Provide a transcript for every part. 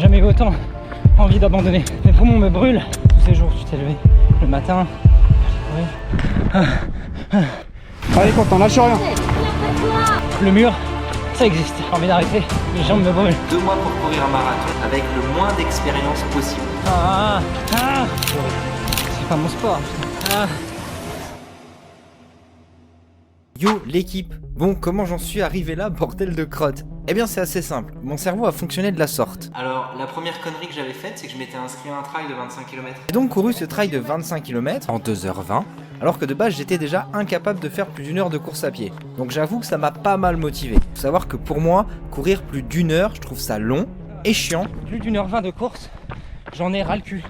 Jamais eu autant envie d'abandonner. Mes poumons me brûlent. Tous ces jours, tu t'es levé le matin. Allez, Quentin, lâche rien. Le mur, ça existe. J'ai envie d'arrêter. Les jambes me brûlent. 2 mois pour courir un marathon avec le moins d'expérience possible. C'est pas mon sport. Yo l'équipe. Bon, comment j'en suis arrivé là, bordel de crotte? Eh bien c'est assez simple, mon cerveau a fonctionné de la sorte. Alors, la première connerie que j'avais faite, c'est que je m'étais inscrit à un trail de 25 km. J'ai donc couru ce trail de 25 km en 2h20, alors que de base j'étais déjà incapable de faire plus d'une heure de course à pied. Donc j'avoue que ça m'a pas mal motivé. Faut savoir que pour moi, courir plus d'une heure, je trouve ça long et chiant. Plus d'1h20 de course, j'en ai ras le cul.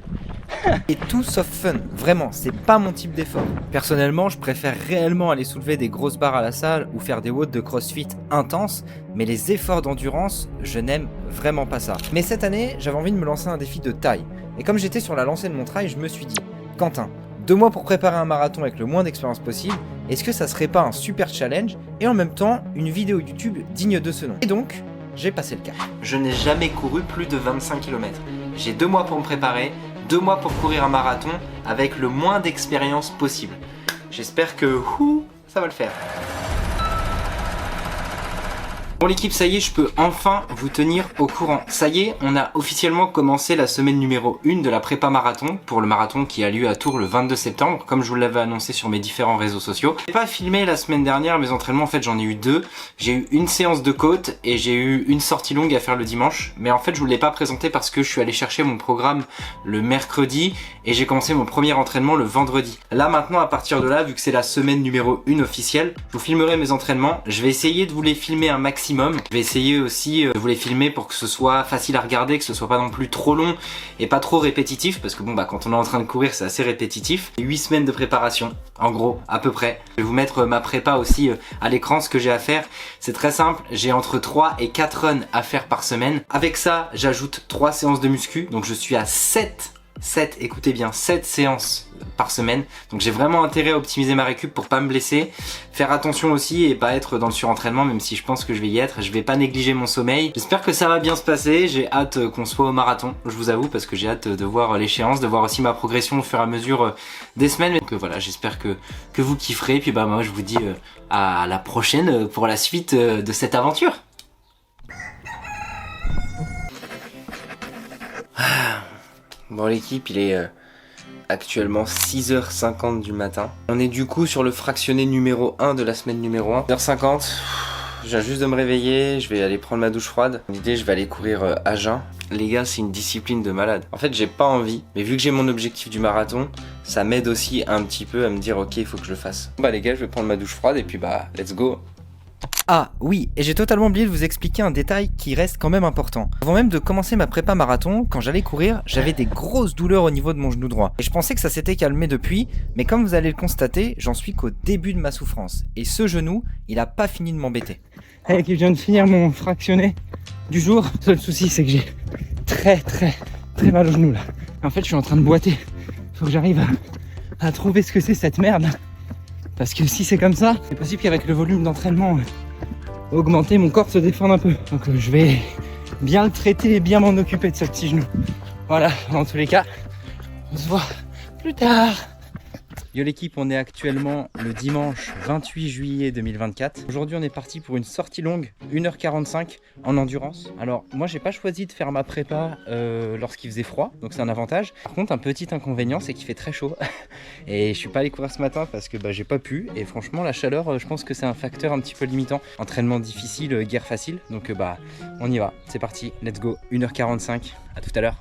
Et tout sauf fun, vraiment, c'est pas mon type d'effort. Personnellement, je préfère réellement aller soulever des grosses barres à la salle ou faire des watts de crossfit intenses, mais les efforts d'endurance, je n'aime vraiment pas ça. Mais cette année, j'avais envie de me lancer un défi de taille. Et comme j'étais sur la lancée de mon trail, je me suis dit, Quentin, 2 mois pour préparer un marathon avec le moins d'expérience possible, est-ce que ça serait pas un super challenge et en même temps une vidéo YouTube digne de ce nom? Et donc, j'ai passé le cap. Je n'ai jamais couru plus de 25 km. J'ai 2 mois pour me préparer, 2 mois pour courir un marathon avec le moins d'expérience possible. J'espère que ça va le faire. Bon l'équipe, ça y est, je peux enfin vous tenir au courant. Ça y est, on a officiellement commencé la semaine numéro 1 de la prépa marathon, pour le marathon qui a lieu à Tours le 22 septembre, comme je vous l'avais annoncé sur mes différents réseaux sociaux. J'ai pas filmé la semaine dernière mes entraînements, en fait j'en ai eu 2. J'ai eu une séance de côte et j'ai eu une sortie longue à faire le dimanche. Mais en fait je vous l'ai pas présenté parce que je suis allé chercher mon programme le mercredi et j'ai commencé mon premier entraînement le vendredi. Là maintenant, à partir de là, vu que c'est la semaine numéro 1 officielle, je vous filmerai mes entraînements. Je vais essayer de vous les filmer un maximum. Je vais essayer aussi de vous les filmer pour que ce soit facile à regarder, que ce soit pas non plus trop long et pas trop répétitif, parce que bon bah quand on est en train de courir c'est assez répétitif. 8 semaines de préparation, en gros, à peu près. Je vais vous mettre ma prépa aussi à l'écran, ce que j'ai à faire. C'est très simple, j'ai entre 3 et 4 runs à faire par semaine. Avec ça, j'ajoute 3 séances de muscu, donc je suis à 7, écoutez bien, 7 séances par semaine. Donc j'ai vraiment intérêt à optimiser ma récup pour pas me blesser. Faire attention aussi et pas être dans le surentraînement, même si je pense que je vais y être. Je vais pas négliger mon sommeil. J'espère que ça va bien se passer. J'ai hâte qu'on soit au marathon, je vous avoue, parce que j'ai hâte de voir l'échéance, de voir aussi ma progression au fur et à mesure des semaines. Donc voilà, j'espère que vous kifferez. Et puis bah moi je vous dis à la prochaine pour la suite de cette aventure. Bon l'équipe, il est actuellement 6h50 du matin. On est du coup sur le fractionné numéro 1 de la semaine numéro 1. 6h50, je viens juste de me réveiller, je vais aller prendre ma douche froide. L'idée, je vais aller courir à jeun. Les gars, c'est une discipline de malade. En fait, j'ai pas envie, mais vu que j'ai mon objectif du marathon, ça m'aide aussi un petit peu à me dire ok, il faut que je le fasse. Bah les gars, je vais prendre ma douche froide et puis bah, let's go. Ah oui, et j'ai totalement oublié de vous expliquer un détail qui reste quand même important. Avant même de commencer ma prépa marathon, quand j'allais courir, j'avais des grosses douleurs au niveau de mon genou droit. Et je pensais que ça s'était calmé depuis, mais comme vous allez le constater, j'en suis qu'au début de ma souffrance. Et ce genou, il a pas fini de m'embêter. Hey, je viens de finir mon fractionné du jour. Le seul souci, c'est que j'ai très mal au genou là. En fait, je suis en train de boiter. Faut que j'arrive à trouver ce que c'est cette merde. Parce que si c'est comme ça, c'est possible qu'avec le volume d'entraînement augmenté, mon corps se défende un peu. Donc je vais bien le traiter et bien m'en occuper de ce petit genou. Voilà, dans tous les cas, on se voit plus tard. Yo l'équipe, on est actuellement le dimanche 28 juillet 2024. Aujourd'hui on est parti pour une sortie longue, 1h45 en endurance. Alors moi j'ai pas choisi de faire ma prépa lorsqu'il faisait froid, donc c'est un avantage. Par contre un petit inconvénient, c'est qu'il fait très chaud. Et je suis pas allé courir ce matin parce que bah, j'ai pas pu. Et franchement la chaleur, je pense que c'est un facteur un petit peu limitant. Entraînement difficile, guerre facile. Donc bah on y va, c'est parti, let's go, 1h45, à tout à l'heure.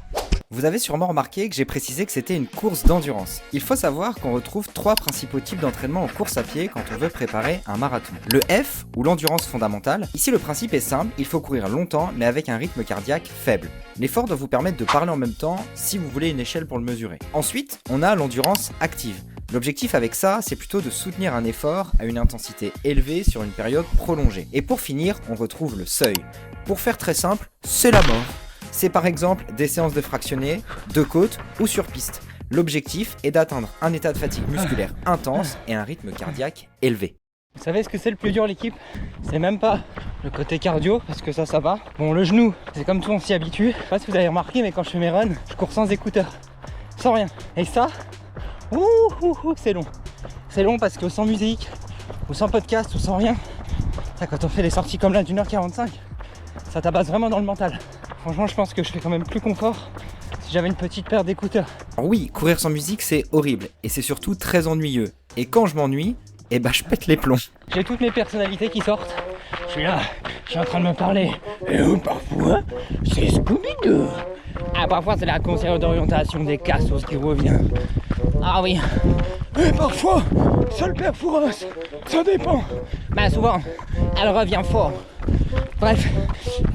Vous avez sûrement remarqué que j'ai précisé que c'était une course d'endurance. Il faut savoir qu'on retrouve 3 principaux types d'entraînement en course à pied quand on veut préparer un marathon. Le F, ou l'endurance fondamentale. Ici le principe est simple, il faut courir longtemps mais avec un rythme cardiaque faible. L'effort doit vous permettre de parler en même temps si vous voulez une échelle pour le mesurer. Ensuite, on a l'endurance active. L'objectif avec ça, c'est plutôt de soutenir un effort à une intensité élevée sur une période prolongée. Et pour finir, on retrouve le seuil. Pour faire très simple, c'est la mort. C'est par exemple des séances de fractionné, de côte ou sur piste. L'objectif est d'atteindre un état de fatigue musculaire intense et un rythme cardiaque élevé. Vous savez ce que c'est le plus dur l'équipe? C'est même pas le côté cardio, parce que ça va. Bon, le genou, c'est comme tout, on s'y habitue. Je sais pas si vous avez remarqué, mais quand je fais mes runs, je cours sans écouteurs, sans rien. Et ça, c'est long. C'est long parce que sans musique, ou sans podcast, ou sans rien, ça, quand on fait des sorties comme là d'1h45, ça tabasse vraiment dans le mental. Franchement, je pense que je fais quand même plus confort si j'avais une petite paire d'écouteurs. Alors oui, courir sans musique, c'est horrible. Et c'est surtout très ennuyeux. Et quand je m'ennuie, eh ben je pète les plombs. J'ai toutes mes personnalités qui sortent. Je suis là, je suis en train de me parler. Et parfois, c'est Scooby-Doo. Ah, parfois, c'est la conseillère d'orientation des Cassos qui revient. Ah oui. Et parfois, c'est le père Fouras. Ça dépend. Bah souvent, elle revient fort. Bref,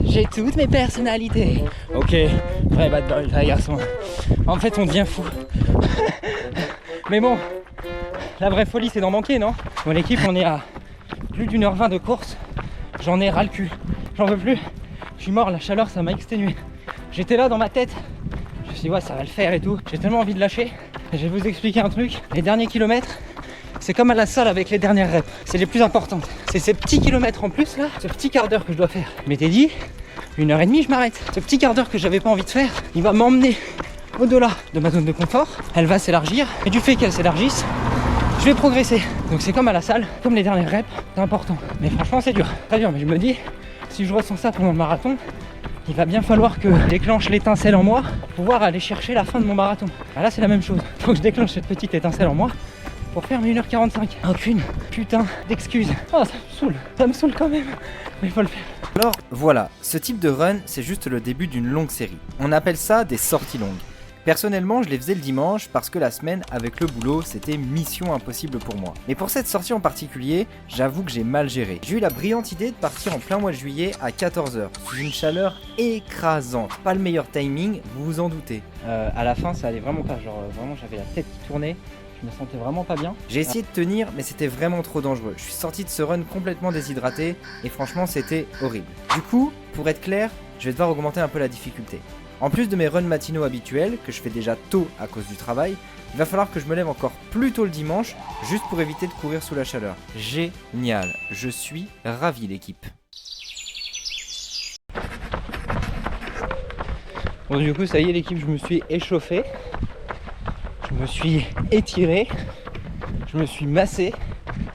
j'ai toutes mes personnalités. Ok, vrai bad boy, vrai garçon. En fait, on devient fou. Mais bon, la vraie folie, c'est d'en manquer, non? Bon, l'équipe, on est à plus d'1h20 de course. J'en ai ras le cul. J'en veux plus. Je suis mort, la chaleur, ça m'a exténué. J'étais là dans ma tête. Je me suis dit, ouais, ça va le faire et tout. J'ai tellement envie de lâcher. Et je vais vous expliquer un truc. Les derniers kilomètres, c'est comme à la salle avec les dernières reps. C'est les plus importantes. C'est ces petits kilomètres en plus là, ce petit quart d'heure que je dois faire. Je m'étais dit, 1h30, je m'arrête. Ce petit quart d'heure que j'avais pas envie de faire, il va m'emmener au-delà de ma zone de confort. Elle va s'élargir. Et du fait qu'elle s'élargisse, je vais progresser. Donc c'est comme à la salle, comme les dernières reps, c'est important. Mais franchement, c'est dur. Très dur. Mais je me dis, si je ressens ça pendant le marathon, il va bien falloir que je déclenche l'étincelle en moi pour pouvoir aller chercher la fin de mon marathon. Ah là, c'est la même chose. Il faut que je déclenche cette petite étincelle en moi pour faire mes 1h45. Aucune putain d'excuse. Oh, ça me saoule quand même, mais il faut le faire. Alors voilà, ce type de run, c'est juste le début d'une longue série. On appelle ça des sorties longues. Personnellement, je les faisais le dimanche parce que la semaine, avec le boulot, c'était mission impossible pour moi. Mais pour cette sortie en particulier, j'avoue que j'ai mal géré. J'ai eu la brillante idée de partir en plein mois de juillet à 14h, sous une chaleur écrasante. Pas le meilleur timing, vous vous en doutez. À la fin, ça allait vraiment pas. Genre, vraiment, j'avais la tête qui tournait. Je me sentais vraiment pas bien. J'ai essayé de tenir, mais c'était vraiment trop dangereux. Je suis sorti de ce run complètement déshydraté et franchement, c'était horrible. Du coup, pour être clair, je vais devoir augmenter un peu la difficulté. En plus de mes runs matinaux habituels, que je fais déjà tôt à cause du travail, il va falloir que je me lève encore plus tôt le dimanche, juste pour éviter de courir sous la chaleur. Génial, je suis ravi l'équipe. Bon, du coup, ça y est, l'équipe, je me suis échauffé. Je me suis étiré. Je me suis massé,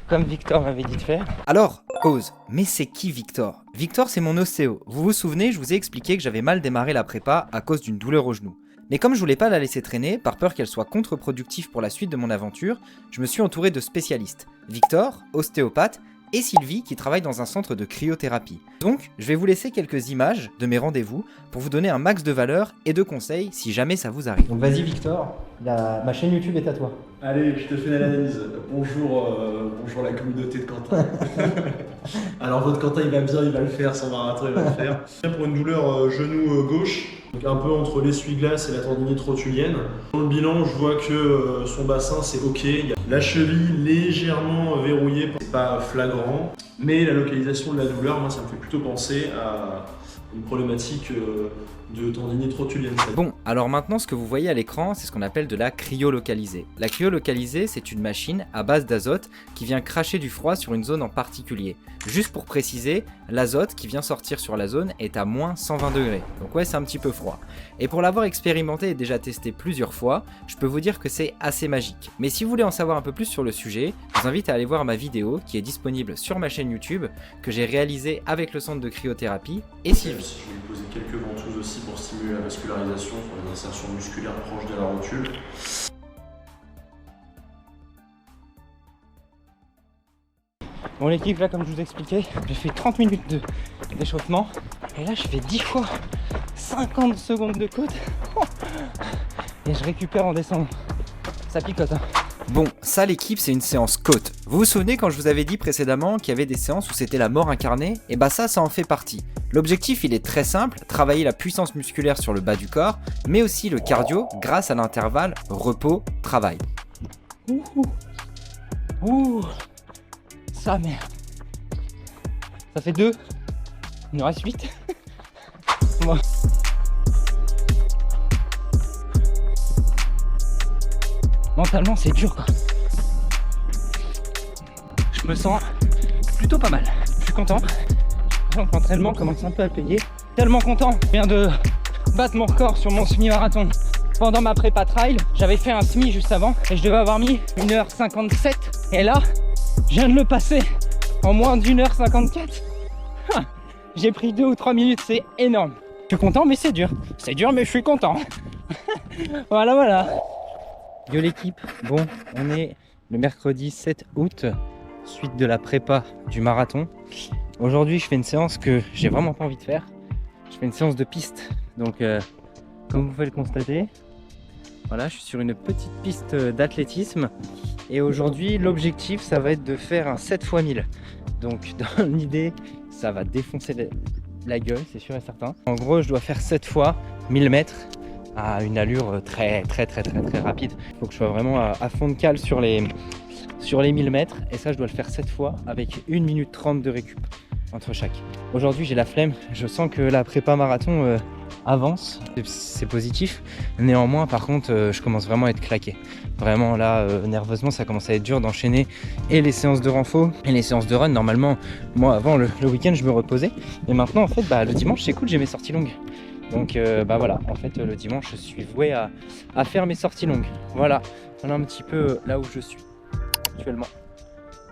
comme Victor m'avait dit de faire. Alors, pause. Mais c'est qui Victor? Victor, c'est mon ostéo. Vous vous souvenez, je vous ai expliqué que j'avais mal démarré la prépa à cause d'une douleur au genou. Mais comme je voulais pas la laisser traîner, par peur qu'elle soit contre-productive pour la suite de mon aventure, je me suis entouré de spécialistes. Victor, ostéopathe, et Sylvie qui travaille dans un centre de cryothérapie. Donc, je vais vous laisser quelques images de mes rendez-vous pour vous donner un max de valeur et de conseils si jamais ça vous arrive. Donc vas-y Victor, ma chaîne YouTube est à toi. Allez, je te fais l'analyse. Bonjour la communauté de Quentin. Alors votre Quentin il va bien, il va le faire, son marathon il va le faire. Pour une douleur genou gauche, donc un peu entre l'essuie-glace et la tendinite rotulienne. Dans le bilan, je vois que son bassin c'est ok. Il y a la cheville légèrement verrouillée, c'est pas flagrant. Mais la localisation de la douleur, moi ça me fait plutôt penser à une problématique de tendinite rotulienne. Bon, alors maintenant ce que vous voyez à l'écran, c'est ce qu'on appelle de la cryolocalisée. La cryolocalisée, c'est une machine à base d'azote qui vient cracher du froid sur une zone en particulier. Juste pour préciser, l'azote qui vient sortir sur la zone est à moins 120 degrés. Donc ouais, c'est un petit peu froid. Et pour l'avoir expérimenté et déjà testé plusieurs fois, je peux vous dire que c'est assez magique. Mais si vous voulez en savoir un peu plus sur le sujet, je vous invite à aller voir ma vidéo qui est disponible sur ma chaîne YouTube, que j'ai réalisée avec le centre de cryothérapie et Sylvie. Je vais lui poser quelques ventouses aussi pour stimuler la vascularisation sur les insertions musculaires proches de la rotule. Bon l'équipe, là comme je vous expliquais, j'ai fait 30 minutes d'échauffement. Et là je fais 10 fois 50 secondes de côte. Et je récupère en descendant. Ça picote hein. Bon, ça l'équipe, c'est une séance côte. Vous vous souvenez quand je vous avais dit précédemment qu'il y avait des séances où c'était la mort incarnée? Et bah ça en fait partie. L'objectif il est très simple, travailler la puissance musculaire sur le bas du corps, mais aussi le cardio grâce à l'intervalle repos-travail. Ouh, ça merde. Ça fait 2, il nous reste 8. Moi. Mentalement c'est dur quoi. Je me sens plutôt pas mal. Je suis content. L'entraînement commence un peu à payer. Tellement content. Je viens de battre mon record sur mon semi-marathon. Pendant ma prépa trail, j'avais fait un semi juste avant et je devais avoir mis 1h57. Et là, je viens de le passer en moins d'1h54. J'ai pris 2 ou 3 minutes, c'est énorme. Je suis content, mais c'est dur. C'est dur, mais je suis content. Voilà. Yo l'équipe, bon, on est le mercredi 7 août, suite de la prépa du marathon. Aujourd'hui, je fais une séance que j'ai vraiment pas envie de faire. Je fais une séance de piste. Donc, comme vous pouvez le constater, voilà, je suis sur une petite piste d'athlétisme. Et aujourd'hui, l'objectif, ça va être de faire un 7 x 1000. Donc, dans l'idée, ça va défoncer la gueule, c'est sûr et certain. En gros, je dois faire 7 fois 1000 mètres à une allure très rapide. Il faut que je sois vraiment à fond de cale sur les 1000 mètres. Et ça, je dois le faire 7 fois avec 1 minute 30 de récup entre chaque. Aujourd'hui, j'ai la flemme. Je sens que la prépa marathon avance. C'est positif. Néanmoins, par contre, je commence vraiment à être claqué. Vraiment, là, nerveusement, ça commence à être dur d'enchaîner et les séances de renfo et les séances de run. Normalement, moi, avant, le week-end, je me reposais. Et maintenant, en fait, le dimanche, c'est cool, j'ai mes sorties longues. Donc, voilà, en fait, le dimanche, je suis voué à faire mes sorties longues. Voilà un petit peu là où je suis actuellement.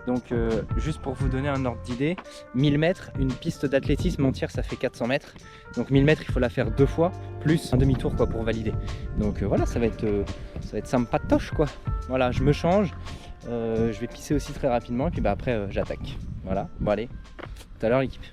Donc, juste pour vous donner un ordre d'idée, 1000 mètres, une piste d'athlétisme entière, ça fait 400 mètres. Donc 1000 mètres, il faut la faire 2 fois, plus un demi-tour quoi, pour valider. Donc voilà, ça va être sympatoche quoi. Voilà, je me change, je vais pisser aussi très rapidement et puis après j'attaque. Voilà, bon allez, tout à l'heure l'équipe.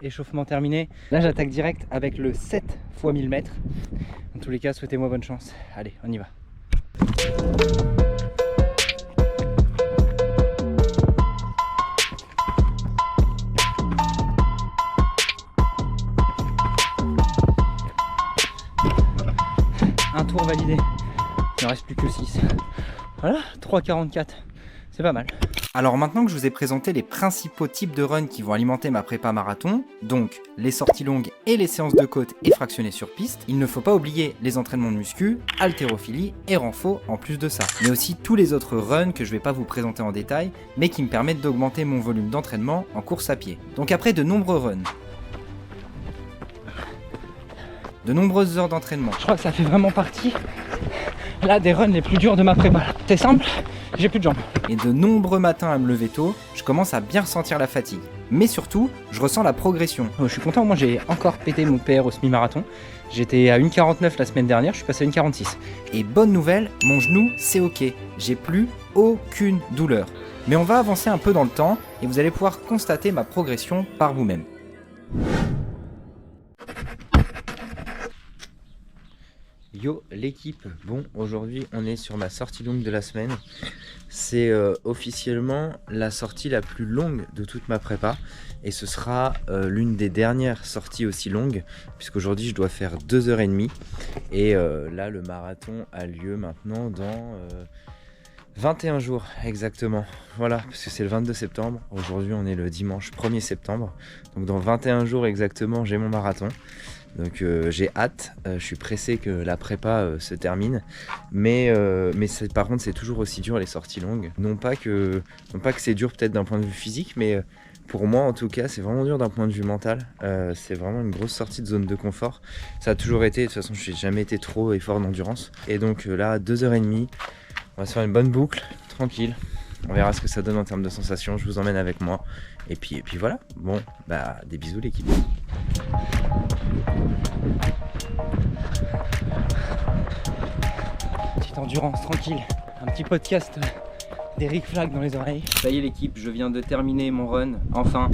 Échauffement terminé. Là j'attaque direct avec le 7 x 1000 mètres. En tous les cas, souhaitez-moi bonne chance. Allez, on y va. Un tour validé. Il ne reste plus que 6. Voilà, 3,44. C'est pas mal. Alors maintenant que je vous ai présenté les principaux types de runs qui vont alimenter ma prépa marathon, donc les sorties longues et les séances de côte et fractionnées sur piste, il ne faut pas oublier les entraînements de muscu, haltérophilie et renfo en plus de ça. Mais aussi tous les autres runs que je vais pas vous présenter en détail, mais qui me permettent d'augmenter mon volume d'entraînement en course à pied. Donc après de nombreux runs, de nombreuses heures d'entraînement. Je crois que ça fait vraiment partie là des runs les plus durs de ma prépa. C'est simple, j'ai plus de jambes. Et de nombreux matins à me lever tôt, je commence à bien ressentir la fatigue. Mais surtout, je ressens la progression. Je suis content, moi j'ai encore pété mon PR au semi-marathon. J'étais à 1,49 la semaine dernière, je suis passé à 1,46. Et bonne nouvelle, mon genou c'est ok. J'ai plus aucune douleur. Mais on va avancer un peu dans le temps et vous allez pouvoir constater ma progression par vous-même. Yo l'équipe, bon aujourd'hui on est sur ma sortie longue de la semaine. C'est officiellement la sortie la plus longue de toute ma prépa et ce sera l'une des dernières sorties aussi longues puisqu'aujourd'hui je dois faire 2h30 et là le marathon a lieu maintenant dans 21 jours exactement, voilà, parce que c'est le 22 septembre, aujourd'hui on est le dimanche 1er septembre, donc dans 21 jours exactement j'ai mon marathon. Donc j'ai hâte, je suis pressé que la prépa se termine, mais par contre c'est toujours aussi dur les sorties longues. Non pas que c'est dur peut-être d'un point de vue physique, mais pour moi en tout cas c'est vraiment dur d'un point de vue mental. C'est vraiment une grosse sortie de zone de confort. Ça a toujours été, de toute façon je n'ai jamais été trop effort d'endurance. Et donc là 2h30, on va se faire une bonne boucle, tranquille. On verra ce que ça donne en termes de sensations, je vous emmène avec moi. Et puis voilà, bon, des bisous l'équipe. Petite endurance tranquille, un petit podcast des Rick Flag dans les oreilles. Ça y est l'équipe, je viens de terminer mon run, enfin.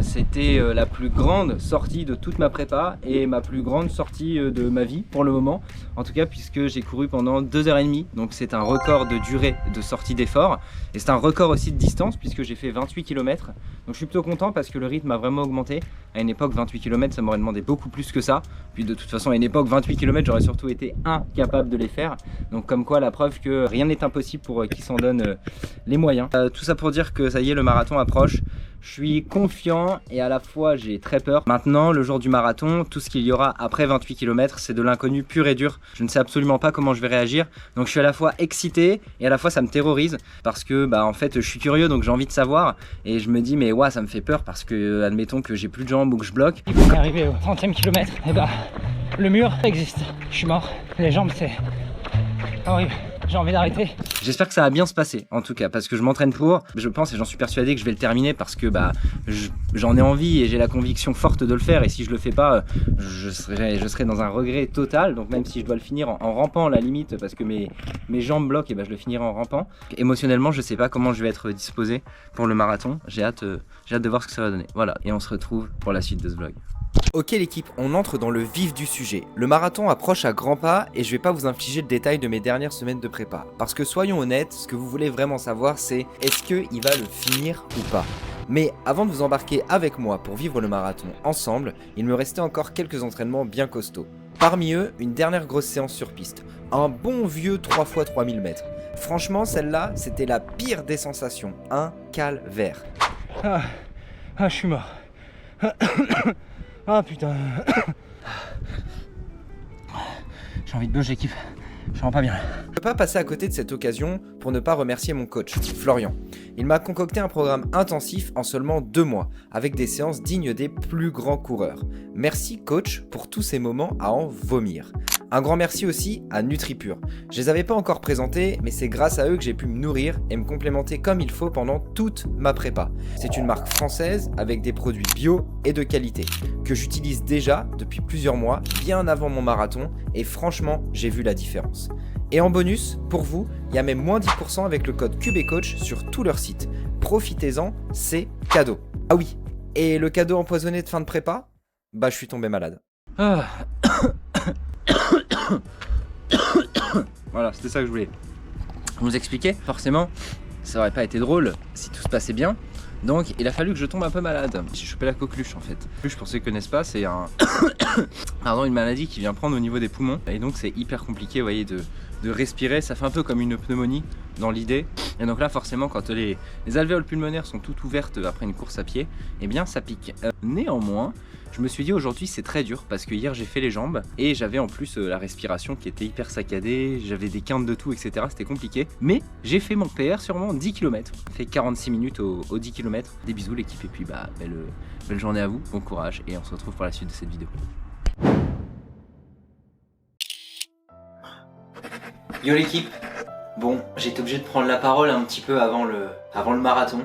C'était la plus grande sortie de toute ma prépa et ma plus grande sortie de ma vie pour le moment. En tout cas puisque j'ai couru pendant 2h30, donc c'est un record de durée de sortie d'effort. Et c'est un record aussi de distance puisque j'ai fait 28 km. Donc je suis plutôt content parce que le rythme a vraiment augmenté. À une époque 28 km ça m'aurait demandé beaucoup plus que ça. Puis de toute façon à une époque 28 km j'aurais surtout été incapable de les faire. Donc comme quoi la preuve que rien n'est impossible pour qui s'en donne les moyens. Tout ça pour dire que ça y est, le marathon approche. Je suis confiant et à la fois j'ai très peur. Maintenant, le jour du marathon, tout ce qu'il y aura après 28 km, c'est de l'inconnu pur et dur. Je ne sais absolument pas comment je vais réagir. Donc je suis à la fois excité et à la fois ça me terrorise parce que en fait je suis curieux, donc j'ai envie de savoir. Et je me dis mais ouais, ça me fait peur parce que admettons que j'ai plus de jambes ou que je bloque. On est arrivé au 30e kilomètre et le mur existe. Je suis mort. Les jambes c'est horrible. J'ai envie d'arrêter. J'espère que ça va bien se passer en tout cas parce que je m'entraîne pour. Je pense et j'en suis persuadé que je vais le terminer parce que j'en ai envie et j'ai la conviction forte de le faire. Et si je le fais pas, je serai dans un regret total. Donc même si je dois le finir en rampant à la limite parce que mes jambes bloquent, et je le finirai en rampant. Émotionnellement, je sais pas comment je vais être disposé pour le marathon. J'ai hâte de voir ce que ça va donner. Voilà, et on se retrouve pour la suite de ce vlog. Ok l'équipe, on entre dans le vif du sujet. Le marathon approche à grands pas et je vais pas vous infliger le détail de mes dernières semaines de prépa. Parce que soyons honnêtes, ce que vous voulez vraiment savoir c'est est-ce qu'il va le finir ou pas. Mais avant de vous embarquer avec moi pour vivre le marathon ensemble, il me restait encore quelques entraînements bien costauds. Parmi eux, une dernière grosse séance sur piste. Un bon vieux 3x3000 mètres. Franchement, celle-là, c'était la pire des sensations. Un calvaire. Je suis mort. Ah putain. J'ai envie de bouger l'équipe. Je rends pas bien. Je ne peux pas passer à côté de cette occasion pour ne pas remercier mon coach, Florian. Il m'a concocté un programme intensif en seulement 2 mois, avec des séances dignes des plus grands coureurs. Merci coach pour tous ces moments à en vomir. Un grand merci aussi à NutriPure. Je les avais pas encore présentés, mais c'est grâce à eux que j'ai pu me nourrir et me complémenter comme il faut pendant toute ma prépa. C'est une marque française avec des produits bio et de qualité, que j'utilise déjà depuis plusieurs mois, bien avant mon marathon, et franchement, j'ai vu la différence. Et en bonus, pour vous, il y a même moins 10% avec le code QBCoach sur tout leur site. Profitez-en, c'est cadeau. Ah oui, et le cadeau empoisonné de fin de prépa ? Je suis tombé malade. Voilà, c'était ça que je voulais vous expliquer. Forcément, ça aurait pas été drôle si tout se passait bien. Donc il a fallu que je tombe un peu malade. J'ai chopé la coqueluche en fait. Pour ceux qui connaissent pas, c'est une maladie qui vient prendre au niveau des poumons. Et donc c'est hyper compliqué, vous voyez, de respirer. Ça fait un peu comme une pneumonie dans l'idée. Et donc là forcément quand les alvéoles pulmonaires sont toutes ouvertes après une course à pied, eh bien ça pique. Néanmoins, je me suis dit aujourd'hui c'est très dur parce que hier j'ai fait les jambes et j'avais en plus la respiration qui était hyper saccadée, j'avais des quintes de tout etc, c'était compliqué. Mais j'ai fait mon PR sur mon 10 km, fait 46 minutes au 10 km. Des bisous l'équipe et puis belle journée à vous, bon courage et on se retrouve pour la suite de cette vidéo. Yo l'équipe. Bon, j'étais obligé de prendre la parole un petit peu avant le marathon.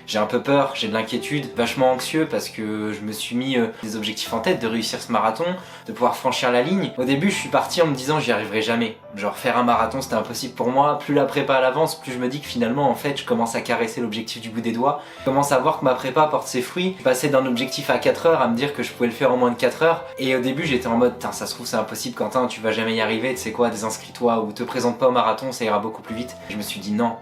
J'ai un peu peur, j'ai de l'inquiétude, vachement anxieux parce que je me suis mis des objectifs en tête de réussir ce marathon, de pouvoir franchir la ligne. Au début, je suis parti en me disant j'y arriverai jamais. Genre faire un marathon c'était impossible pour moi. Plus la prépa à l'avance, plus je me dis que finalement en fait je commence à caresser l'objectif du bout des doigts. Je commence à voir que ma prépa porte ses fruits. Je passais d'un objectif à 4 heures à me dire que je pouvais le faire en moins de 4 heures. Et au début j'étais en mode ça se trouve c'est impossible Quentin, tu vas jamais y arriver, tu sais quoi, désinscris-toi ou te présente pas au marathon, ça ira beaucoup plus vite. Et je me suis dit non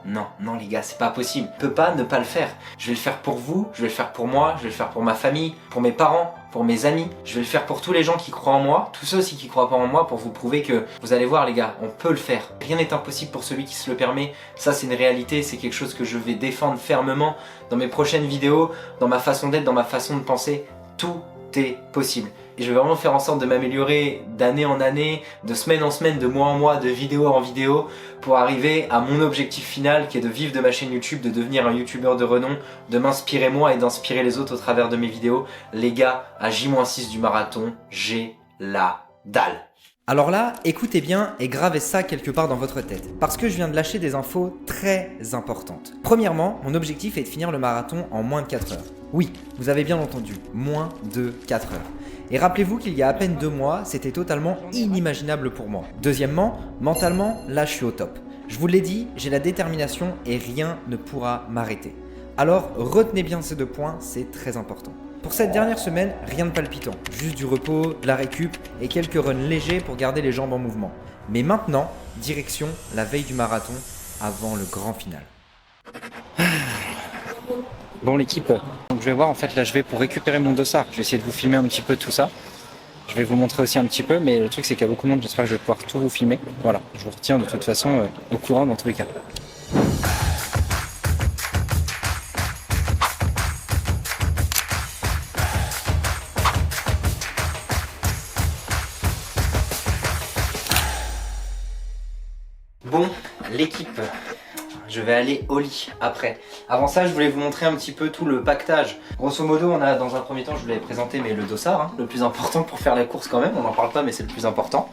les gars, c'est pas possible. Je peux pas ne pas le faire. Je vais le faire pour vous, je vais le faire pour moi, je vais le faire pour ma famille, pour mes parents, pour mes amis. Je vais le faire pour tous les gens qui croient en moi, tous ceux aussi qui croient pas en moi, pour vous prouver que vous allez voir les gars, on peut le faire. Rien n'est impossible pour celui qui se le permet. Ça c'est une réalité, c'est quelque chose que je vais défendre fermement dans mes prochaines vidéos, dans ma façon d'être, dans ma façon de penser. Tout est possible. Et je vais vraiment faire en sorte de m'améliorer d'année en année, de semaine en semaine, de mois en mois, de vidéo en vidéo, pour arriver à mon objectif final qui est de vivre de ma chaîne YouTube, de devenir un youtubeur de renom, de m'inspirer moi et d'inspirer les autres au travers de mes vidéos. Les gars, à J-6 du marathon, j'ai la dalle. Alors là, écoutez bien et gravez ça quelque part dans votre tête, parce que je viens de lâcher des infos très importantes. Premièrement, mon objectif est de finir le marathon en moins de 4 heures. Oui, vous avez bien entendu, moins de 4 heures. Et rappelez-vous qu'il y a à peine 2 mois, c'était totalement inimaginable pour moi. Deuxièmement, mentalement, là je suis au top. Je vous l'ai dit, j'ai la détermination et rien ne pourra m'arrêter. Alors retenez bien ces 2 points, c'est très important. Pour cette dernière semaine, rien de palpitant, juste du repos, de la récup et quelques runs légers pour garder les jambes en mouvement. Mais maintenant, direction la veille du marathon avant le grand final. Bon l'équipe, donc je vais voir en fait là je vais pour récupérer mon dossard, je vais essayer de vous filmer un petit peu tout ça. Je vais vous montrer aussi un petit peu, mais le truc c'est qu'il y a beaucoup de monde, j'espère que je vais pouvoir tout vous filmer. Voilà, je vous retiens de toute façon au courant dans tous les cas. Bon, l'équipe, je vais aller au lit après. Avant ça, je voulais vous montrer un petit peu tout le pactage. Grosso modo, on a dans un premier temps, je vous l'avais présenté, mais le dossard, hein, le plus important pour faire la course quand même. On n'en parle pas, mais c'est le plus important.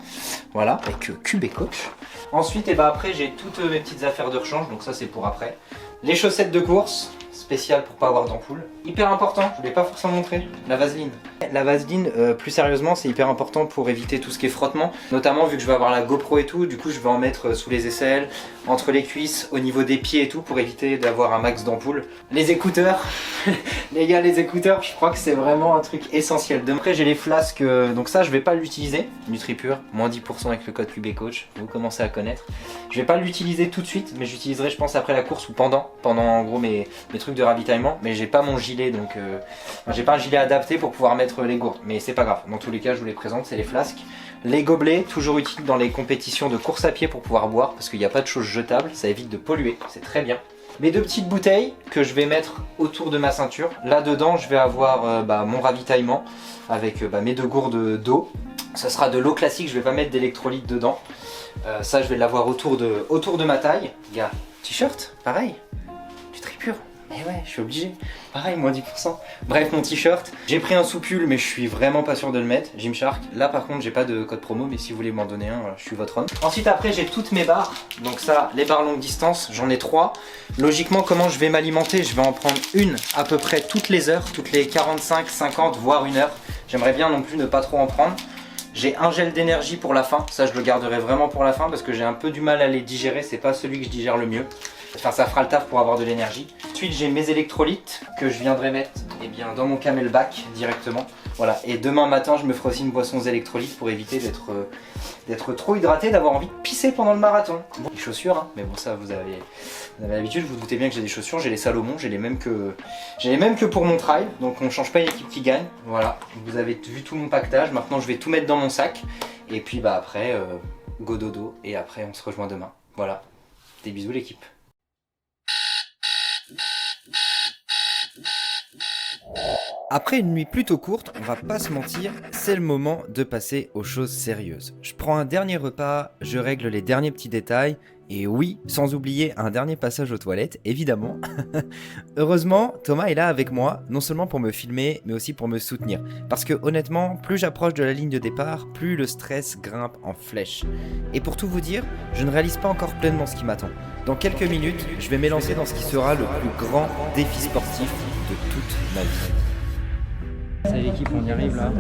Voilà, avec Cube et Coach. Ensuite, et ben après, j'ai toutes mes petites affaires de rechange, donc ça c'est pour après. Les chaussettes de course, spéciales pour pas avoir d'ampoule. Hyper important, je voulais pas forcément montrer, la vaseline. La vaseline, plus sérieusement, c'est hyper important pour éviter tout ce qui est frottement. Notamment vu que je vais avoir la GoPro et tout, du coup je vais en mettre sous les aisselles, entre les cuisses, au niveau des pieds et tout, pour éviter d'avoir un max d'ampoules. Les écouteurs, les gars, les écouteurs, je crois que c'est vraiment un truc essentiel. Après j'ai les flasques, donc ça je vais pas l'utiliser. NutriPure, moins 10% avec le code QBCoach, vous commencez à connaître. Je vais pas l'utiliser tout de suite, mais j'utiliserai je pense après la course ou pendant en gros mes trucs de ravitaillement. Mais j'ai pas mon gilet, donc j'ai pas un gilet adapté pour pouvoir mettre les gourdes, mais c'est pas grave. Dans tous les cas je vous les présente, c'est les flasques. Les gobelets, toujours utiles dans les compétitions de course à pied pour pouvoir boire, parce qu'il n'y a pas de choses jetables, ça évite de polluer, c'est très bien. Mes 2 petites bouteilles que je vais mettre autour de ma ceinture. Là dedans je vais avoir mon ravitaillement avec mes 2 gourdes d'eau. Ça sera de l'eau classique, je vais pas mettre d'électrolyte dedans. Ça je vais l'avoir autour de ma taille. Gars, t-shirt, pareil, du NutriPure. Mais ouais, je suis obligé. Pareil, moins 10%. Bref, mon t-shirt. J'ai pris un soupule, mais je suis vraiment pas sûr de le mettre. Gymshark. Là, par contre, j'ai pas de code promo, mais si vous voulez m'en donner un, je suis votre homme. Ensuite, après, j'ai toutes mes barres. Donc ça, les barres longue distance, j'en ai 3. Logiquement, comment je vais m'alimenter? Je vais en prendre une à peu près toutes les heures, toutes les 45, 50, voire 1 heure. J'aimerais bien non plus ne pas trop en prendre. J'ai un gel d'énergie pour la fin. Ça, je le garderai vraiment pour la fin parce que j'ai un peu du mal à les digérer. C'est pas celui que je digère le mieux. Enfin, ça fera le taf pour avoir de l'énergie. Ensuite, j'ai mes électrolytes que je viendrai mettre dans mon camelback directement. Voilà. Et demain matin, je me ferai aussi une boisson aux électrolytes pour éviter d'être trop hydraté, d'avoir envie de pisser pendant le marathon. Bon, les chaussures, hein, mais bon, ça, vous avez l'habitude. Vous vous doutez bien que j'ai des chaussures. J'ai les Salomon, j'ai les mêmes que pour mon trail. Donc, on change pas une équipe qui gagne. Voilà. Vous avez vu tout mon pactage. Maintenant, je vais tout mettre dans mon sac. Et puis, après, go dodo. Et après, on se rejoint demain. Voilà. Des bisous, l'équipe. Après une nuit plutôt courte, on va pas se mentir, c'est le moment de passer aux choses sérieuses. Je prends un dernier repas, je règle les derniers petits détails, et oui, sans oublier un dernier passage aux toilettes, évidemment. Heureusement, Thomas est là avec moi, non seulement pour me filmer, mais aussi pour me soutenir. Parce que honnêtement, plus j'approche de la ligne de départ, plus le stress grimpe en flèche. Et pour tout vous dire, je ne réalise pas encore pleinement ce qui m'attend. Dans quelques minutes, je vais m'élancer dans ce qui sera le plus grand défi sportif de toute ma vie. Salut l'équipe, on y arrive là.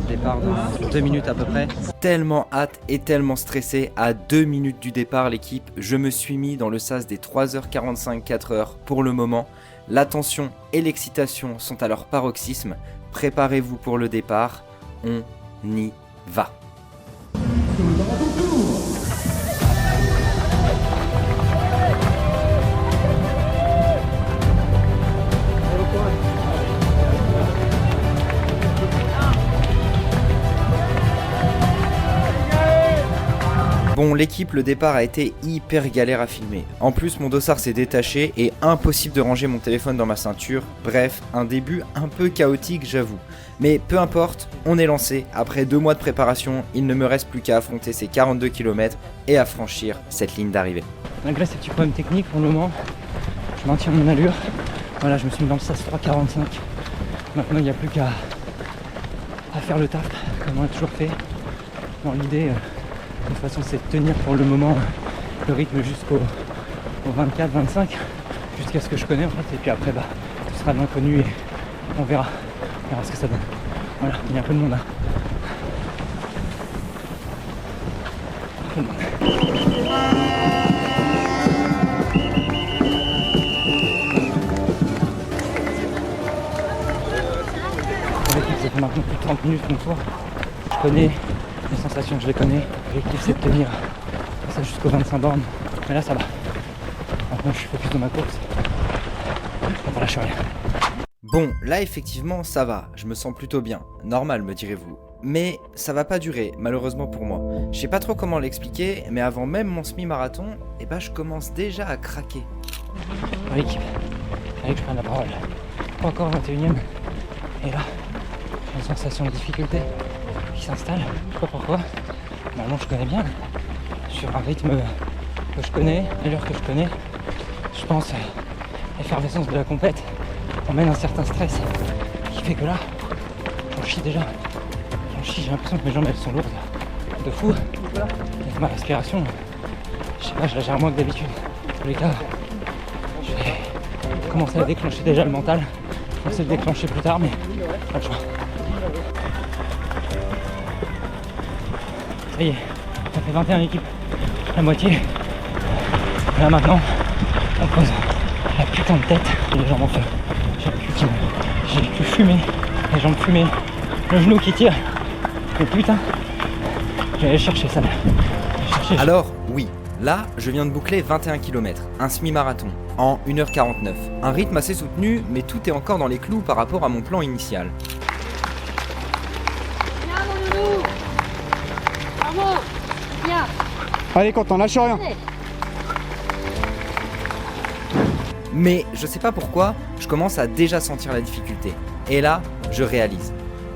Départ dans 2 minutes à peu près. Tellement hâte et tellement stressé, à 2 minutes du départ l'équipe, je me suis mis dans le sas des 3h45, 4h pour le moment. La tension et l'excitation sont à leur paroxysme. Préparez-vous pour le départ, on y va. Bon, l'équipe, le départ a été hyper galère à filmer. En plus, mon dossard s'est détaché et impossible de ranger mon téléphone dans ma ceinture. Bref, un début un peu chaotique, j'avoue. Mais peu importe, on est lancé. Après 2 mois de préparation, il ne me reste plus qu'à affronter ces 42 km et à franchir cette ligne d'arrivée. Malgré ces petits problèmes techniques, pour le moment, je maintiens mon allure. Voilà, je me suis mis dans le sas 3,45. Maintenant, il n'y a plus qu'à faire le taf, comme on a toujours fait. Dans l'idée, de toute façon, c'est de tenir pour le moment le rythme jusqu'au 24-25, jusqu'à ce que je connais en fait. Et puis après, ce sera de l'inconnu et on verra ce que ça donne. Voilà, il y a un peu de monde là. Un peu de monde. 30 minutes mon tour. Je connais les sensations, je les connais. L'objectif c'est de tenir ça jusqu'aux 25 bornes. Mais là ça va. Maintenant je suis focus dans ma course. Je ne lâche rien. Bon, là effectivement ça va, je me sens plutôt bien. Normal me direz-vous. Mais ça va pas durer, malheureusement pour moi. Je sais pas trop comment l'expliquer, mais avant même mon semi-marathon, eh ben je commence déjà à craquer. Dans l'équipe, il fallait que je prenne la parole. Pas encore 21ème. Et là, j'ai une sensation de difficulté qui s'installe. Je sais pas pourquoi. Normalement je connais bien. Sur un rythme que je connais, et l'heure que je connais, je pense l'effervescence de la compète emmène un certain stress qui fait que là, j'en chie déjà. J'en chie, j'ai l'impression que mes jambes elles sont lourdes de fou. Et ma respiration, je sais pas, je la gère moins que d'habitude. En tous les cas, je vais commencer à déclencher déjà le mental. Je vais le déclencher plus tard, mais pas le choix. Ça y est, ça fait 21 équipes, la moitié. Là maintenant, on pose la putain de tête et les jambes en feu. J'ai le cul fumé, les jambes fumées, le genou qui tire. Mais putain, je vais aller chercher ça. Alors, oui, là, je viens de boucler 21 km, un semi-marathon, en 1h49. Un rythme assez soutenu, mais tout est encore dans les clous par rapport à mon plan initial. Viens mon loulou. Bravo. Viens. Allez, Quentin, lâche rien. Allez. Mais je sais pas pourquoi, je commence à déjà sentir la difficulté. Et là, je réalise.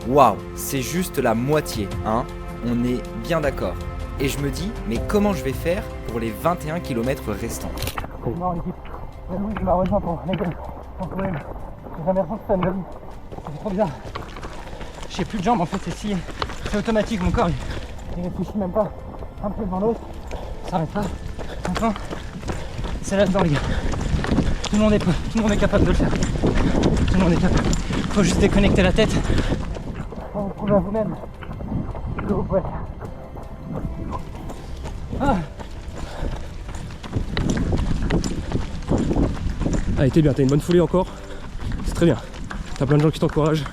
Waouh, c'est juste la moitié, hein. On est bien d'accord. Et je me dis, mais comment je vais faire pour les 21 km restants? Non, l'équipe, Louis m'a rejoint pour m'aider. Sans problème. J'ai jamais ressenti ça de ma vie. C'est trop bizarre. J'ai plus de jambes en fait, c'est automatique, mon corps il réfléchit même pas. Un peu devant l'autre, ça s'arrête pas. Enfin, c'est là-dedans les gars. Tout le monde est capable de le faire. Tout le monde est capable. Faut juste déconnecter la tête. Faut vous prouver à vous-même que vous pouvez le faire. Ah. Allez, t'es bien, t'as une bonne foulée encore. C'est très bien. T'as plein de gens qui t'encouragent.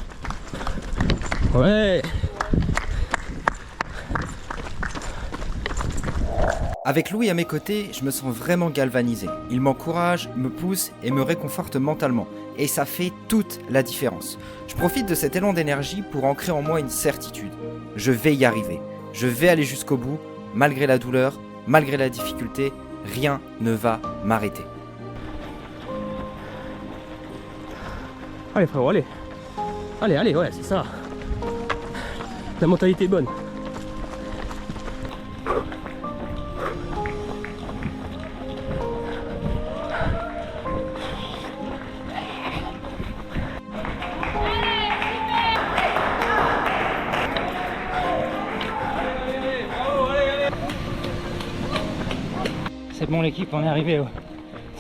Ouais. Avec Louis à mes côtés, je me sens vraiment galvanisé. Il m'encourage, me pousse et me réconforte mentalement. Et ça fait toute la différence. Je profite de cet élan d'énergie pour ancrer en moi une certitude. Je vais y arriver. Je vais aller jusqu'au bout, malgré la douleur, malgré la difficulté, rien ne va m'arrêter. Allez frérot, allez. Allez, ouais, c'est ça. La mentalité est bonne. C'est bon l'équipe, on est arrivé au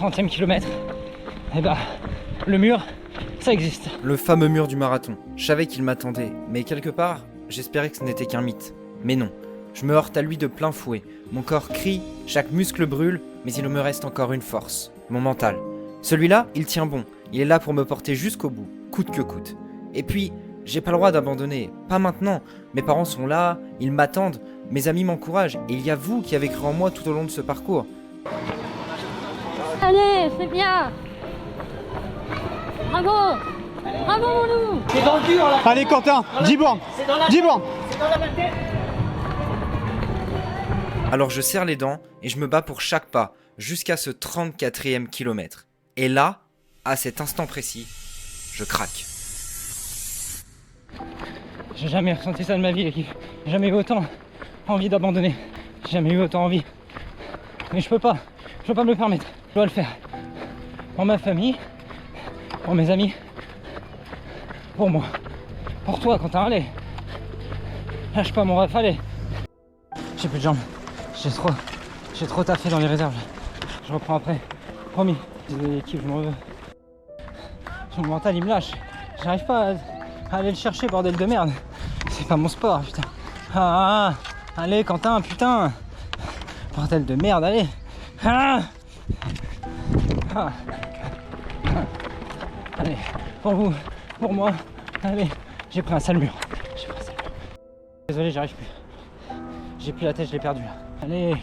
30e kilomètre. Et bah, le mur, ça existe. Le fameux mur du marathon. Je savais qu'il m'attendait, mais quelque part, j'espérais que ce n'était qu'un mythe. Mais non, je me heurte à lui de plein fouet. Mon corps crie, chaque muscle brûle, mais il me reste encore une force, mon mental. Celui-là, il tient bon, il est là pour me porter jusqu'au bout, coûte que coûte. Et puis, j'ai pas le droit d'abandonner, pas maintenant. Mes parents sont là, ils m'attendent, mes amis m'encouragent, et il y a vous qui avez cru en moi tout au long de ce parcours. Allez, c'est bien. Bravo. Bravo mon loup. C'est dans le dur là. Allez, Quentin, 10 bornes. 10 bornes. Alors je serre les dents et je me bats pour chaque pas, jusqu'à ce 34e kilomètre. Et là, à cet instant précis, je craque. J'ai jamais ressenti ça de ma vie l'équipe. J'ai jamais eu autant envie d'abandonner. J'ai jamais eu autant envie. Mais je peux pas me le permettre. Je dois le faire. Pour ma famille, pour mes amis, pour moi. Pour toi, Quentin, allez. Lâche pas mon ref, allez. J'ai plus de jambes. J'ai trop taffé dans les réserves. Je reprends après. Promis. Désolé l'équipe, je m'en veux. Mon mental il me lâche. J'arrive pas à aller le chercher, bordel de merde. C'est pas mon sport, putain. Ah, allez Quentin, putain. Bordel de merde, allez. Ah. Ah. Allez, pour vous, pour moi, allez. J'ai pris un sale mur. J'ai pris Désolé, j'arrive plus. J'ai plus la tête, je l'ai perdue là. Allez,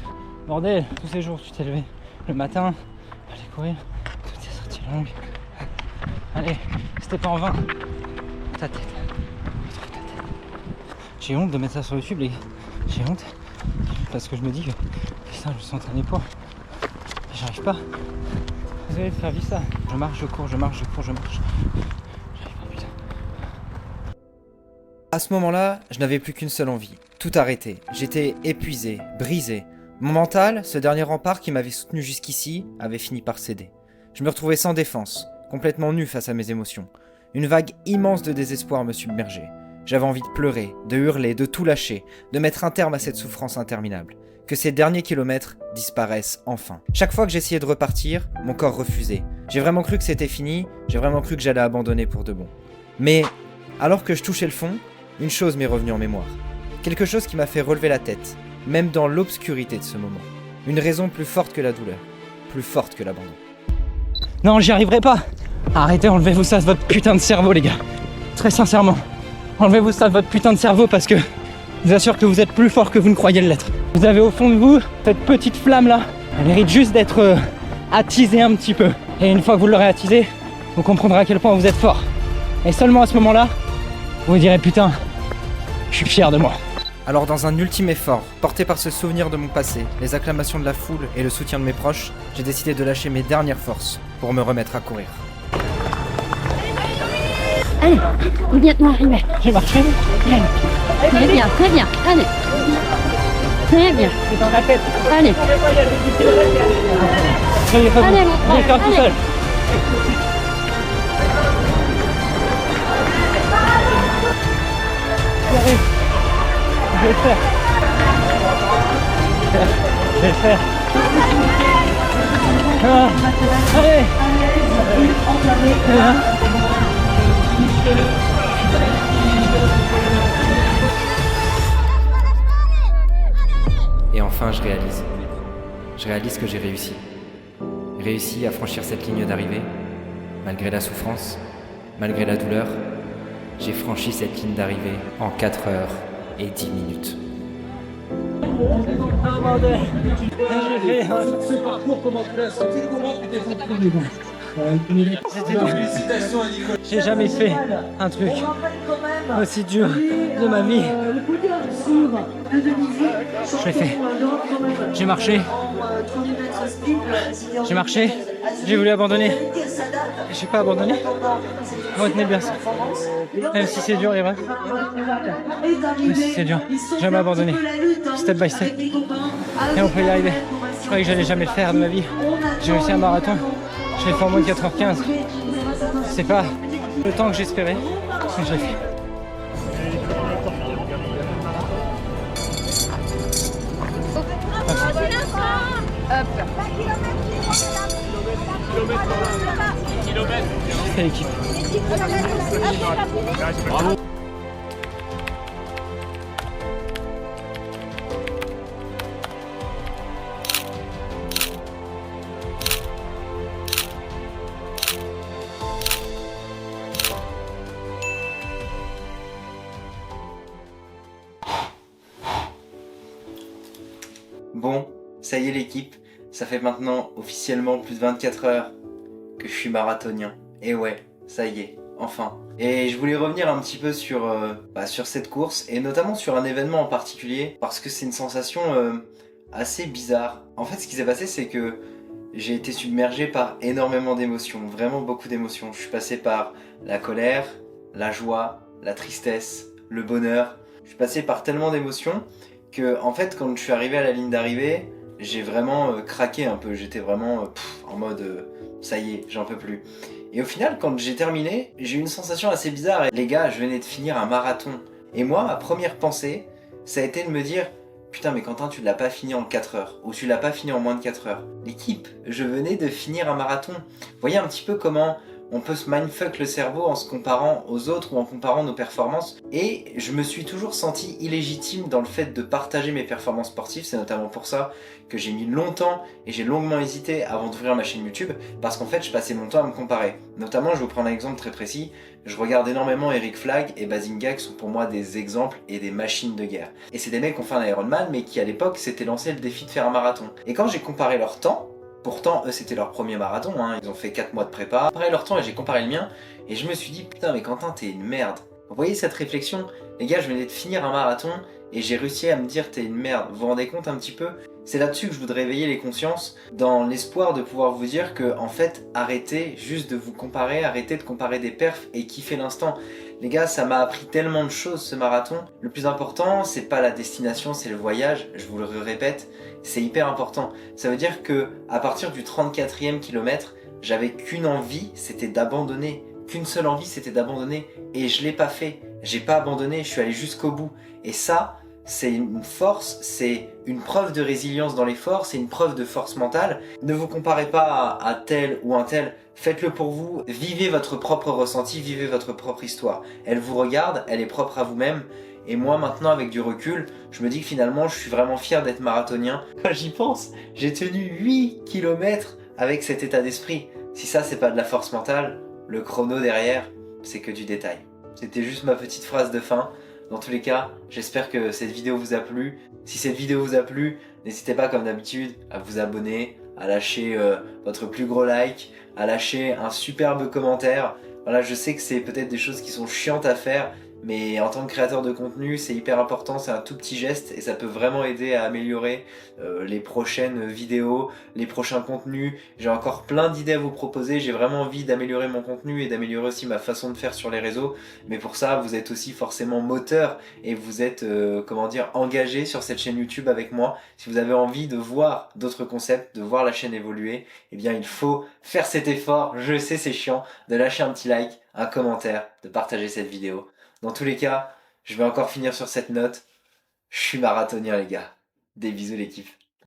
bordel, tous ces jours tu t'es levé le matin, allez courir, toutes ces sorties longues. Allez, c'était pas en vain. Ta tête. Retrouve ta tête. J'ai honte de mettre ça sur YouTube, les gars. J'ai honte. Parce que je me dis que putain, je me suis entraîné pour. J'arrive pas. Désolé de faire vivre ça. Je marche, je cours, je marche, je cours, je marche. J'arrive pas, putain. À ce moment-là, je n'avais plus qu'une seule envie. Tout arrêter. J'étais épuisé, brisé. Mon mental, ce dernier rempart qui m'avait soutenu jusqu'ici, avait fini par céder. Je me retrouvais sans défense, complètement nu face à mes émotions. Une vague immense de désespoir me submergeait. J'avais envie de pleurer, de hurler, de tout lâcher, de mettre un terme à cette souffrance interminable. Que ces derniers kilomètres disparaissent enfin. Chaque fois que j'essayais de repartir, mon corps refusait. J'ai vraiment cru que c'était fini, j'ai vraiment cru que j'allais abandonner pour de bon. Mais, alors que je touchais le fond, une chose m'est revenue en mémoire. Quelque chose qui m'a fait relever la tête, même dans l'obscurité de ce moment. Une raison plus forte que la douleur, plus forte que l'abandon. Non, j'y arriverai pas. Arrêtez, enlevez-vous ça de votre putain de cerveau, les gars. Très sincèrement. Enlevez-vous ça de votre putain de cerveau parce que je vous assure que vous êtes plus fort que vous ne croyez l'être. Vous avez au fond de vous cette petite flamme là. Elle mérite juste d'être attisée un petit peu. Et une fois que vous l'aurez attisée, vous comprendrez à quel point vous êtes fort. Et seulement à ce moment-là, vous vous direz putain, je suis fier de moi. Alors dans un ultime effort, porté par ce souvenir de mon passé, les acclamations de la foule et le soutien de mes proches, j'ai décidé de lâcher mes dernières forces pour me remettre à courir. Allez, on est bientôt arrivé. J'ai marché. Très bien, très bien. Allez. Très bien. C'est dans la tête. Allez. Allez, Allez, mon je vais le faire frère, tout seul. J'arrive. Je vais le faire. Je vais le faire. Ah, allez. Et enfin, je réalise. Je réalise que j'ai réussi. Réussi à franchir cette ligne d'arrivée. Malgré la souffrance, malgré la douleur, j'ai franchi cette ligne d'arrivée en 4 heures et 10 minutes. J'ai jamais fait un truc aussi dur de ma vie. Je l'ai fait. J'ai marché. J'ai marché. J'ai voulu abandonner. J'ai pas abandonné. Retenez bien ça. Même si c'est dur, les vrais. Même si c'est dur. Jamais abandonné. Step by step. Et on peut y arriver. Je croyais que j'allais jamais le faire de ma vie. J'ai réussi un marathon. Je l'ai fait en moins de 4h15. C'est pas le temps que j'espérais, mais je l'ai fait. C'est l'équipe. Bon, ça y est l'équipe, ça fait maintenant officiellement plus de 24 heures que je suis marathonien. Et ouais, ça y est, enfin. Et je voulais revenir un petit peu sur cette course, et notamment sur un événement en particulier, parce que c'est une sensation assez bizarre. En fait, ce qui s'est passé, c'est que j'ai été submergé par énormément d'émotions, vraiment beaucoup d'émotions. Je suis passé par la colère, la joie, la tristesse, le bonheur. Je suis passé par tellement d'émotions que, en fait, quand je suis arrivé à la ligne d'arrivée, j'ai vraiment craqué un peu. J'étais vraiment en mode ça y est, j'en peux plus. Et au final, quand j'ai terminé, j'ai eu une sensation assez bizarre. Les gars, je venais de finir un marathon. Et moi, ma première pensée, ça a été de me dire putain, mais Quentin, tu l'as pas fini en 4 heures. Ou tu l'as pas fini en moins de 4 heures. L'équipe, je venais de finir un marathon. Vous voyez un petit peu comment on peut se mindfuck le cerveau en se comparant aux autres ou en comparant nos performances. Et je me suis toujours senti illégitime dans le fait de partager mes performances sportives. C'est notamment pour ça que j'ai mis longtemps et j'ai longuement hésité avant d'ouvrir ma chaîne YouTube, parce qu'en fait je passais mon temps à me comparer. Notamment, je vais vous prendre un exemple très précis, je regarde énormément Eric Flagg et Bazinga, qui sont pour moi des exemples et des machines de guerre. Et c'est des mecs qui ont fait un Ironman, mais qui à l'époque s'étaient lancé le défi de faire un marathon. Et quand j'ai comparé leur temps, pourtant, eux, c'était leur premier marathon, hein. Ils ont fait 4 mois de prépa. Comparé leur temps et j'ai comparé le mien, et je me suis dit, putain, mais Quentin, t'es une merde. Vous voyez cette réflexion? Les gars, je venais de finir un marathon, et j'ai réussi à me dire, t'es une merde. Vous vous rendez compte un petit peu? C'est là-dessus que je voudrais éveiller les consciences, dans l'espoir de pouvoir vous dire que, en fait, arrêtez juste de vous comparer, arrêtez de comparer des perfs et kiffez l'instant. Les gars, ça m'a appris tellement de choses, ce marathon. Le plus important, c'est pas la destination, c'est le voyage. Je vous le répète, c'est hyper important. Ça veut dire que, à partir du 34e kilomètre, j'avais qu'une envie, c'était d'abandonner. Qu'une seule envie, c'était d'abandonner. Et je l'ai pas fait. J'ai pas abandonné, je suis allé jusqu'au bout. Et ça, c'est une force, c'est une preuve de résilience dans l'effort, c'est une preuve de force mentale. Ne vous comparez pas à tel ou un tel, faites-le pour vous, vivez votre propre ressenti, vivez votre propre histoire. Elle vous regarde, elle est propre à vous-même. Et moi maintenant, avec du recul, je me dis que finalement je suis vraiment fier d'être marathonien. Quand j'y pense, j'ai tenu 8 km avec cet état d'esprit. Si ça c'est pas de la force mentale, le chrono derrière, c'est que du détail. C'était juste ma petite phrase de fin. Dans tous les cas, j'espère que cette vidéo vous a plu. Si cette vidéo vous a plu, n'hésitez pas comme d'habitude à vous abonner, à lâcher votre plus gros like, à lâcher un superbe commentaire. Voilà, je sais que c'est peut-être des choses qui sont chiantes à faire, mais en tant que créateur de contenu, c'est hyper important, c'est un tout petit geste et ça peut vraiment aider à améliorer les prochaines vidéos, les prochains contenus. J'ai encore plein d'idées à vous proposer, j'ai vraiment envie d'améliorer mon contenu et d'améliorer aussi ma façon de faire sur les réseaux. Mais pour ça, vous êtes aussi forcément moteur et vous êtes, engagé sur cette chaîne YouTube avec moi. Si vous avez envie de voir d'autres concepts, de voir la chaîne évoluer, eh bien il faut faire cet effort, je sais c'est chiant, de lâcher un petit like, un commentaire, de partager cette vidéo. Dans tous les cas, je vais encore finir sur cette note. Je suis marathonien les gars. Des bisous l'équipe.